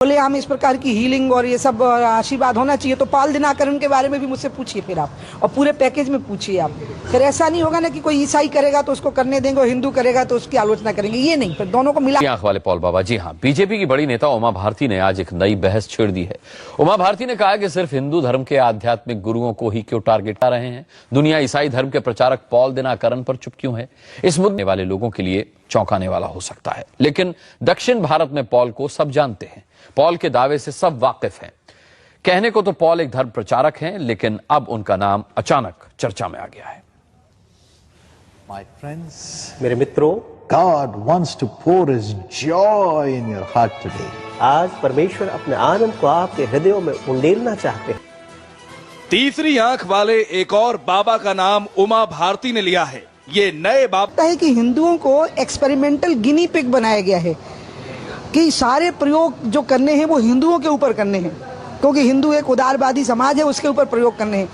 बोले हम इस प्रकार की हीलिंग और ये सब आशीर्वाद होना चाहिए, तो पाल दिनाकरण के बारे में भी मुझसे पूछिए फिर आप, और पूरे पैकेज में पूछिए आप। फिर ऐसा नहीं होगा ना कि कोई ईसाई करेगा तो उसको करने देंगे और हिंदू करेगा तो उसकी आलोचना करेंगे, ये नहीं, फिर दोनों को मिला। आंख वाले पॉल बाबा। जी हाँ, बीजेपी की बड़ी नेता उमा भारती ने आज एक नई बहस छेड़ दी है। उमा भारती ने कहा कि सिर्फ हिंदू धर्म के आध्यात्मिक गुरुओं को ही क्यों टारगेट कर रहे हैं, दुनिया ईसाई धर्म के प्रचारक पॉल दिनाकरण पर चुप क्यों है। इस मुद्दे वाले लोगों के लिए चौंकाने वाला हो सकता है, लेकिन दक्षिण भारत में पॉल को सब जानते हैं, पॉल के दावे से सब वाकिफ हैं। कहने को तो पॉल एक धर्म प्रचारक हैं, लेकिन अब उनका नाम अचानक चर्चा में आ गया है। My friends, मेरे मित्रों, God wants to pour His joy in your heart today. आज परमेश्वर अपने आनंद को आपके हृदयों में उंडेलना चाहते हैं। तीसरी आंख वाले एक और बाबा का नाम उमा भारती ने लिया है। ये नए बाबा है कि हिंदुओं को एक्सपेरिमेंटल गिनी पिग बनाया गया है कि सारे प्रयोग जो करने हैं वो हिंदुओं के ऊपर करने हैं, क्योंकि हिंदू एक उदारवादी समाज है, उसके ऊपर प्रयोग करने हैं।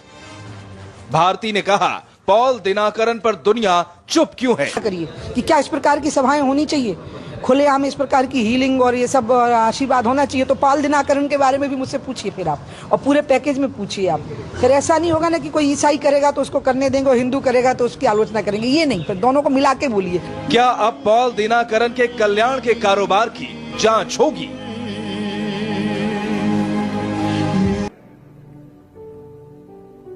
भारती ने कहा, पॉल दिनाकरण पर दुनिया चुप क्यों है। करिए कि क्या इस प्रकार की सभाएं होनी चाहिए, खुलेआम इस प्रकार की हीलिंग और ये सब आशीर्वाद होना चाहिए, तो पाल दिनाकरण के बारे में भी मुझसे पूछिए फिर आप, और पूरे पैकेज में पूछिए आप। फिर ऐसा नहीं होगा ना कि कोई ईसाई करेगा तो उसको करने देंगे और हिंदू करेगा तो उसकी आलोचना करेंगे, ये नहीं, फिर दोनों को मिला के बोलिए। क्या अब पॉल दिनाकरण के कल्याण के कारोबार की जांच होगी?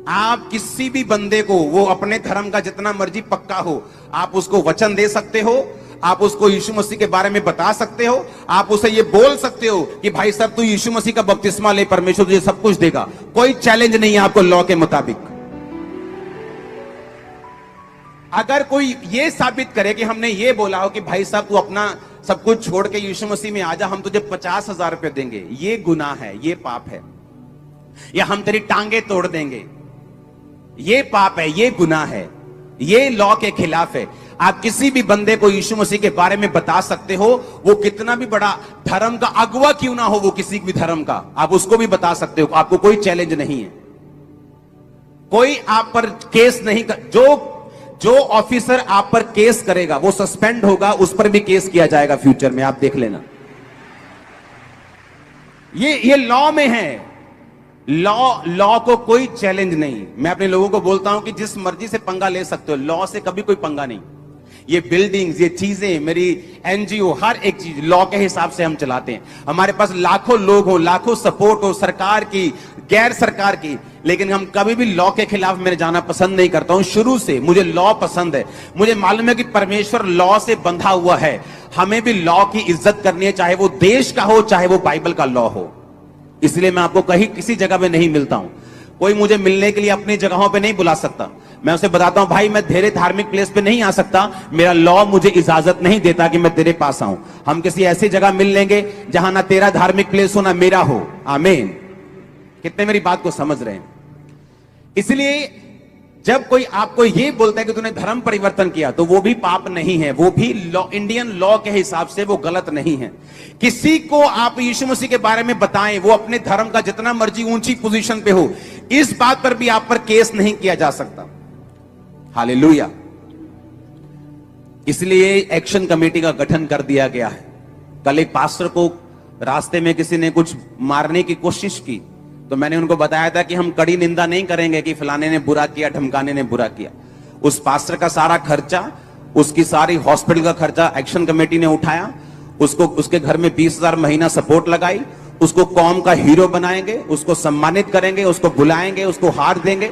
आप किसी भी बंदे को, वो अपने धर्म का जितना मर्जी पक्का हो, आप उसको वचन दे सकते हो, आप उसको यीशु मसीह के बारे में बता सकते हो, आप उसे ये बोल सकते हो कि भाई साहब तू यीशु मसीह का बपतिस्मा ले, परमेश्वर तुझे सब कुछ देगा। कोई चैलेंज नहीं है आपको लॉ के मुताबिक। अगर कोई ये साबित करे कि हमने ये बोला हो कि भाई साहब तू अपना सब कुछ छोड़ के यीशु मसीह में आजा, हम तुझे 50,000 रुपए देंगे, ये गुनाह है, ये पाप है। या हम तेरी टांगे तोड़ देंगे, ये पाप है, ये गुनाह है, ये लॉ के खिलाफ है। आप किसी भी बंदे को यीशु मसीह के बारे में बता सकते हो, वो कितना भी बड़ा धर्म का अगुवा क्यों ना हो, वो किसी भी धर्म का, आप उसको भी बता सकते हो, आपको कोई चैलेंज नहीं है। कोई आप पर केस नहीं कर, जो ऑफिसर आप पर केस करेगा वो सस्पेंड होगा, उस पर भी केस किया जाएगा फ्यूचर में, आप देख लेना। ये लॉ में है। लॉ को कोई चैलेंज नहीं। मैं अपने लोगों को बोलता हूं कि जिस मर्जी से पंगा ले सकते हो, लॉ से कभी कोई पंगा नहीं। ये बिल्डिंग्स, ये चीजें, मेरी एनजीओ, हर एक चीज लॉ के हिसाब से हम चलाते हैं। हमारे पास लाखों लोग हो, लाखों सपोर्ट हो, सरकार की, गैर सरकार की, लेकिन हम कभी भी लॉ के खिलाफ मेरे जाना पसंद नहीं करता हूं। शुरू से मुझे लॉ पसंद है। मुझे मालूम है कि परमेश्वर लॉ से बंधा हुआ है। हमें भी लॉ की इज्जत करनी है, चाहे वो देश का हो, चाहे वो बाइबल का लॉ हो। इसलिए मैं आपको कहीं किसी जगह पे नहीं मिलता हूं। कोई मुझे मिलने के लिए अपनी जगहों पे नहीं बुला सकता। मैं उसे बताता हूं, भाई मैं तेरे धार्मिक प्लेस पे नहीं आ सकता, मेरा लॉ मुझे इजाजत नहीं देता कि मैं तेरे पास आऊं। हम किसी ऐसी जगह मिल लेंगे जहां ना तेरा धार्मिक प्लेस हो ना मेरा हो। आमीन। कितने मेरी बात को समझ रहे हैं? इसलिए जब कोई आपको ये बोलता है कि तूने धर्म परिवर्तन किया, तो वो भी पाप नहीं है, वो भी लॉ, इंडियन लॉ के हिसाब से वो गलत नहीं है। किसी को आप यीशु मसीह के बारे में बताएं, वो अपने धर्म का जितना मर्जी ऊंची पोजीशन पे हो, इस बात पर भी आप पर केस नहीं किया जा सकता। हालेलुया। इसलिए एक्शन कमेटी का गठन कर दिया गया है। कल एक पास्टर को रास्ते में किसी ने कुछ मारने की कोशिश की, तो मैंने उनको बताया था कि हम कड़ी निंदा नहीं करेंगे कि फलाने ने बुरा किया, ढमकाने ने बुरा किया। उस पास्टर का सारा खर्चा, उसकी सारी हॉस्पिटल का खर्चा एक्शन कमेटी ने उठाया। उसको, उसके घर में 20,000 महीना सपोर्ट लगाई। उसको कौम का हीरो बनाएंगे, उसको सम्मानित करेंगे, उसको बुलाएंगे, उसको हार देंगे।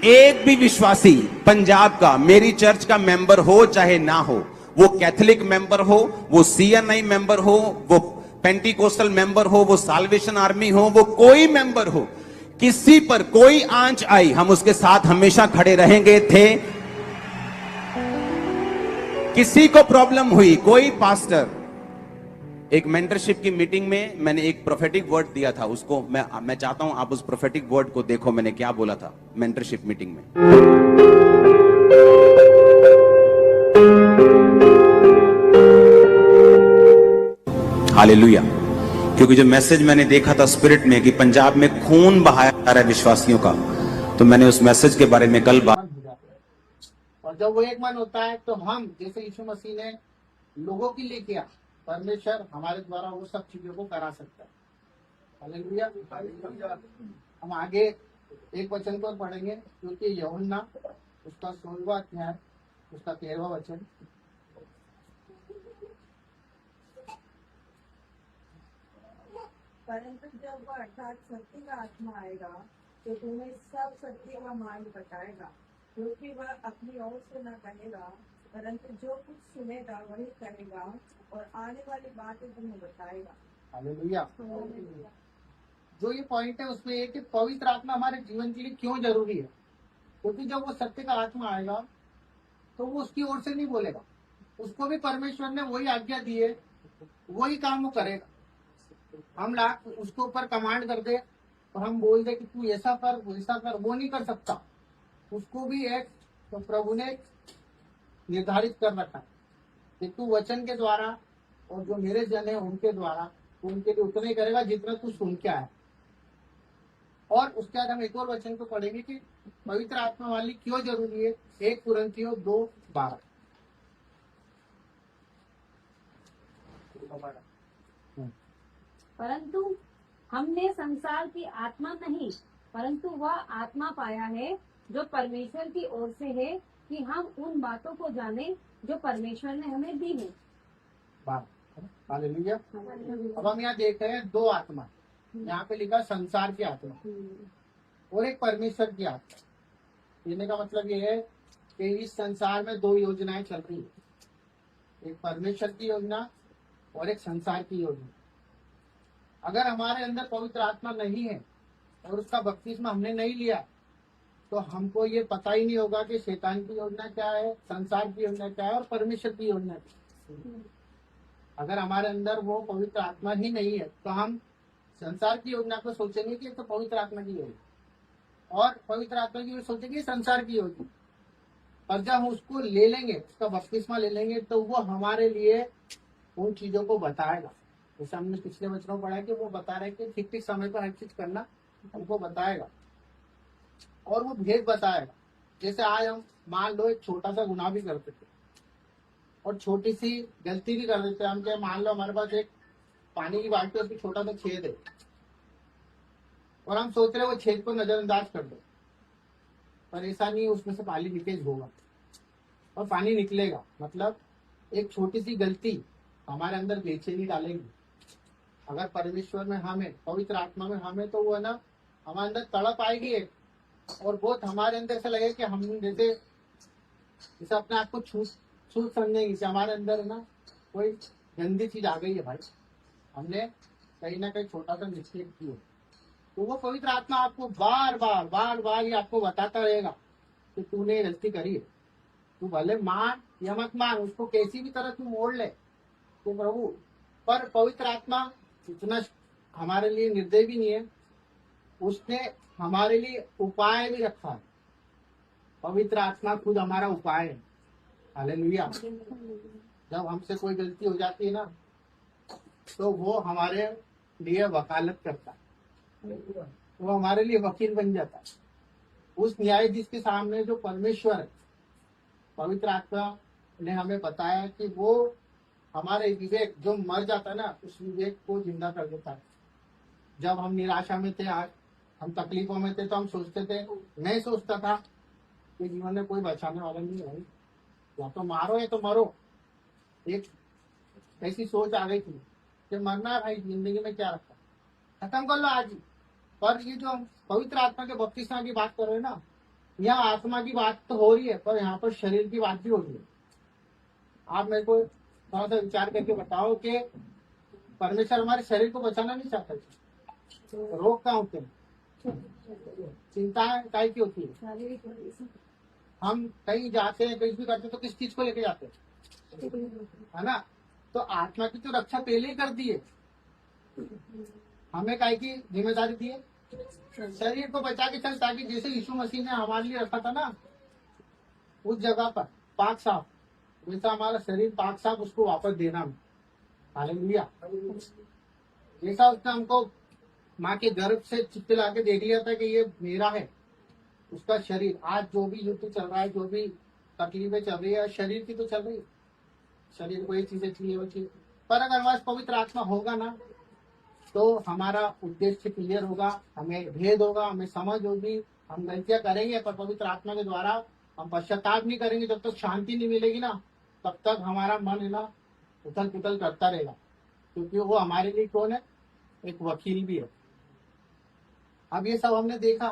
एक भी विश्वासी पंजाब का मेरी चर्च का मेंबर हो चाहे ना हो, वो कैथोलिक मेंबर हो, वो CNI मेंबर हो, वो पेंटिकोस्टल मेंबर हो, वो साल्वेशन आर्मी हो, वो कोई मेंबर हो, किसी पर कोई आंच आई, हम उसके साथ हमेशा खड़े रहेंगे थे। किसी को प्रॉब्लम हुई, कोई पास्टर, एक मेंटरशिप की मीटिंग में मैंने एक प्रोफेटिक वर्ड दिया था, उसको मैं चाहता हूं आप उस प्रोफेटिक वर्ड को देखो, मैंने क्या बोला था मेंटरशिप मीटिंग में। हालेलुया। क्योंकि जो मैसेज मैंने देखा था स्पिरिट में कि पंजाब में खून बहाया जा रहा है विश्वासियों का, तो मैंने उस मैसेज के बारे में कल बात। और जब वो एक मन होता है तो हम, जैसे यीशु मसीह ने लोगों के लिए किया, परमेश्वर हमारे द्वारा वो सब चीजों को करा सकता है। हालेलुया। हम आगे एक वचन को पढ़ेंगे, क्योंकि यूहन्ना उसका 16वां अध्याय उसका 13वां वचन। परंतु जब वह अर्थात सत्य का आत्मा आएगा तो तुम्हें सब सत्य का मार्ग बताएगा, क्योंकि वह अपनी ओर से न कहेगा, परंतु जो कुछ सुनेगा वही कहेगा और आने वाली बातें तुम्हें बताएगा। हालेलुया। जो ये पॉइंट है उसमें एक पवित्र आत्मा हमारे जीवन के लिए क्यों जरूरी है, क्योंकि जब वो सत्य का आत्मा आएगा तो वो उसकी ओर से नहीं बोलेगा, उसको भी परमेश्वर ने वही आज्ञा दी है, वही काम वो करेगा। हम उसके ऊपर कमांड कर दे और हम बोल दे कि तू ऐसा कर वैसा कर, वो नहीं कर सकता। उसको भी एक तो प्रभु ने निर्धारित कर रखा है कि तू वचन के द्वारा और जो मेरे जन है उनके द्वारा उनके लिए उतना ही करेगा जितना तू सुन के आया। और उसके बाद हम एक और वचन को पढ़ेंगे कि पवित्र आत्मा वाली क्यों जरूरी है। 1 कुरिन्थियों 2:12। परंतु हमने संसार की आत्मा नहीं, परंतु वह आत्मा पाया है जो परमेश्वर की ओर से है, कि हम उन बातों को जाने जो परमेश्वर ने हमें दी है। हालेलुया। अब हम यहाँ देख रहे हैं 2 आत्मा, यहाँ पे लिखा संसार की आत्मा और एक परमेश्वर की आत्मा। कहने का मतलब ये है कि इस संसार में 2 योजनाएं चल रही है, एक परमेश्वर की योजना और एक संसार की योजना। अगर हमारे अंदर पवित्र आत्मा नहीं है और उसका बपतिस्मा हमने नहीं लिया तो हमको ये पता ही नहीं होगा कि शैतान की योजना क्या है, संसार की योजना क्या है और परमेश्वर की योजना क्या है। अगर हमारे अंदर वो पवित्र आत्मा ही नहीं है तो हम संसार की योजना को सोचेंगे कि तो पवित्र आत्मा की योजना, और पवित्र आत्मा की सोचेंगे संसार की योजना। पर जब हम उसको ले लेंगे, उसका बपतिस्मा ले लेंगे, तो वो हमारे लिए उन चीजों को बताएगा। जैसे हमने पिछले वचनों पढ़ा है कि वो बता रहे कि ठीक ठीक समय पर हर चीज करना हमको बताएगा और वो भेद बताएगा। जैसे आज हम मान लो एक छोटा सा गुनाह भी करते थे और छोटी सी गलती भी कर देते हैं। हम क्या, मान लो हमारे पास एक पानी की बाल्टी उसकी छोटा सा छेद है और हम सोच रहे वो छेद को नजरअंदाज कर दो, पर ऐसा नहीं, उसमें से पानी लीकेज होगा और पानी निकलेगा। मतलब एक छोटी सी गलती हमारे अंदर बेचैनी डालेगी। अगर परमेश्वर में हमें, पवित्र आत्मा में हमें, तो वो है ना हमारे अंदर तड़प आएगी एक, और बहुत हमारे अंदर ऐसा लगेगा कि हम जैसे अपने आप को छूट समझेंगे कि हमारे अंदर है ना कोई गंदी चीज आ गई है भाई, हमने कहीं ना कहीं छोटा सा मिस्टेक की है। तो वो पवित्र आत्मा आपको बार बार ये आपको बताता रहेगा कि तूने गलती करी है। तू भले मान या मत मान, उसको कैसी भी तरह तू मोड़ ले तो प्रभु, पर पवित्र आत्मा इतना हमारे लिए निर्दय भी नहीं है, उसने हमारे लिए उपाय भी रखा है। पवित्र आत्मा खुद हमारा उपाय है। हालेलुया। जब हमसे कोई गलती हो जाती है ना तो वो हमारे लिए वकालत करता है, वो हमारे लिए वकील बन जाता है उस न्यायाधीश के सामने जो परमेश्वर है। पवित्र आत्मा ने हमें बताया कि वो हमारे विवेक जो मर जाता है ना, उस विवेक को जिंदा कर देता है। जब हम निराशा में थे, आज हम तकलीफों में थे, तो हम सोचते थे, मैं सोचता था कि जीवन में कोई बचाने वाला नहीं है, या तो मारो या तो मरो। एक ऐसी सोच आ गई थी कि मरना है भाई, जिंदगी में क्या रखा, खत्म कर लो आज ही। पर ये जो हम पवित्र आत्मा के बपतिस्मा की बात कर रहे हैं ना, यहाँ आत्मा की बात तो हो रही है, पर यहाँ पर शरीर की बात भी हो रही है। आप मेरे को थोड़ा सा विचार करके बताओ कि परमेश्वर हमारे शरीर को बचाना नहीं चाहता, तो रोग कहाँ होते हैं, चिंता काय की होती है। हम कहीं जाते हैं, कहीं भी करते हैं, तो किस चीज को लेके जाते हैं, है ना। तो आत्मा की तो रक्षा पहले ही कर दी है, हमें काय की जिम्मेदारी दी है, शरीर को बचा के चल, ताकि जैसे यीशु मसीह ने हमारे लिए रखा था ना उस जगह पर पाक साफ, वैसा हमारा शरीर पाक साफ उसको वापस देना। हालेलुया। जैसा उसने हमको माँ के गर्भ से चिपला के देख लिया था कि ये मेरा है, उसका शरीर आज जो भी युद्ध चल रहा है, जो भी तकलीफें चल रही है, शरीर की तो चल रही है। शरीर को ये चीजें चाहिए, वो चीज पर अगर हमारे पवित्र आत्मा होगा ना तो हमारा उद्देश्य क्लियर होगा, हमें भेद होगा, हमें समझ होगी, हम गलतियां करेंगे पर पवित्र आत्मा के द्वारा हम पश्चाताप नहीं करेंगे। जब तक शांति नहीं मिलेगी ना तब तक हमारा मन है ना उथल पुथल करता रहेगा, क्योंकि वो हमारे लिए कौन है, एक वकील भी है। अब ये सब हमने देखा,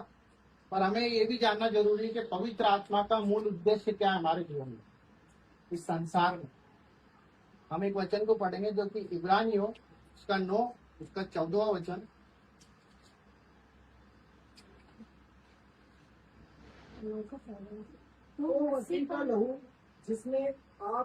पर हमें ये भी जानना जरूरी है कि पवित्र आत्मा का मूल उद्देश्य क्या है हमारे जीवन में, इस संसार में। हम एक वचन को पढ़ेंगे जो कि इब्रानियों उसका 9 उसका 14वां वचन। तो मसीह का लहू जिसमें आप